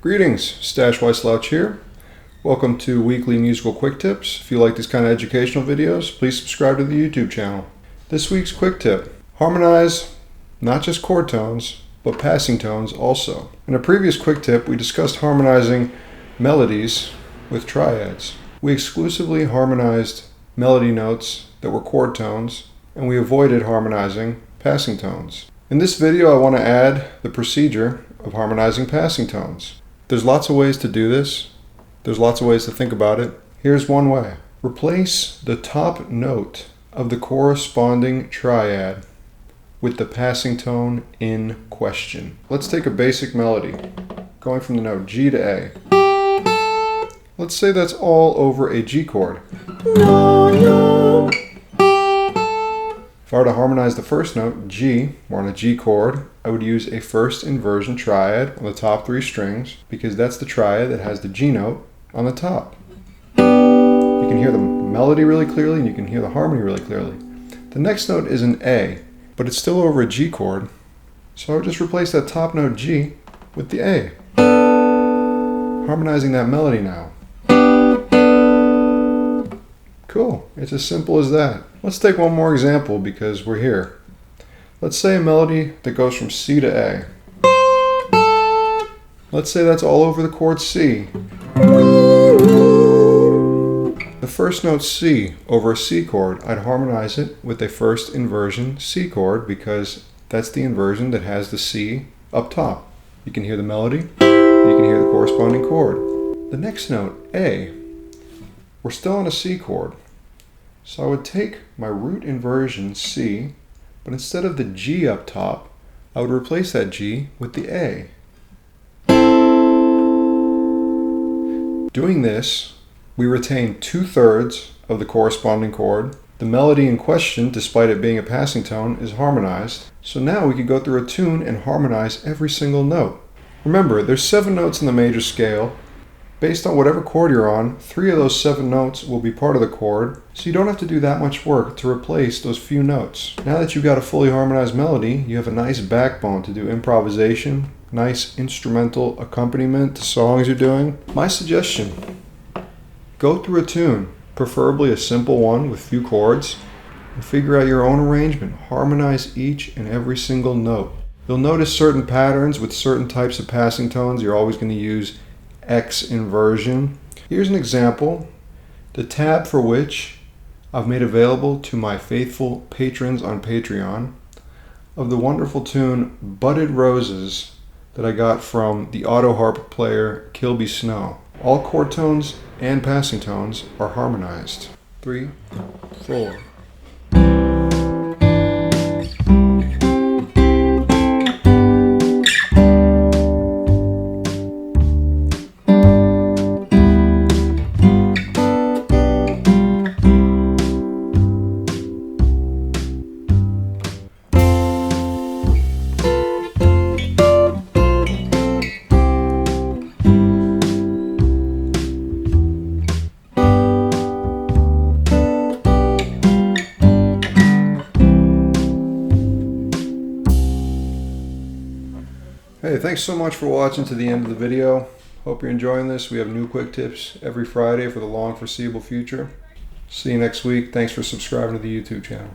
Greetings, Stash Wyslouch here. Welcome to weekly musical quick tips. If you like these kind of educational videos, please subscribe to the YouTube channel. This week's quick tip: harmonize not just chord tones, but passing tones also. In a previous quick tip, we discussed harmonizing melodies with triads. We exclusively harmonized melody notes that were chord tones, and we avoided harmonizing passing tones. In this video, I want to add the procedure of harmonizing passing tones. There's lots of ways to do this. There's lots of ways to think about it. Here's one way. Replace the top note of the corresponding triad with the passing tone in question. Let's take a basic melody, going from the note G to A. Let's say that's all over a G chord. If I were to harmonize the first note, G, we're on a G chord, I would use a first inversion triad on the top three strings because that's the triad that has the G note on the top. You can hear the melody really clearly and you can hear the harmony really clearly. The next note is an A, but it's still over a G chord, so I would just replace that top note G with the A. Harmonizing that melody now. Cool, it's as simple as that. Let's take one more example because we're here. Let's say a melody that goes from C to A. Let's say that's all over the chord C. The first note C over a C chord, I'd harmonize it with a first inversion C chord because that's the inversion that has the C up top. You can hear the melody, you can hear the corresponding chord. The next note, A, we're still on a C chord. So I would take my root inversion C, but instead of the G up top, I would replace that G with the A. Doing this, we retain 2/3 of the corresponding chord. The melody in question, despite it being a passing tone, is harmonized. So now we could go through a tune and harmonize every single note. Remember, there's 7 notes in the major scale. Based on whatever chord you're on, 3 of those 7 notes will be part of the chord, so you don't have to do that much work to replace those few notes. Now that you've got a fully harmonized melody, you have a nice backbone to do improvisation, nice instrumental accompaniment to songs you're doing. My suggestion: go through a tune, preferably a simple one with few chords, and figure out your own arrangement. Harmonize each and every single note. You'll notice certain patterns with certain types of passing tones. You're always going to use X inversion. Here's an example, the tab for which I've made available to my faithful patrons on Patreon, of the wonderful tune Budded Roses that I got from the auto harp player Kilby Snow. All chord tones and passing tones are harmonized. 3, 4. Hey, thanks so much for watching to the end of the video. Hope you're enjoying this. We have new quick tips every Friday for the long foreseeable future. See you next week. Thanks for subscribing to the YouTube channel.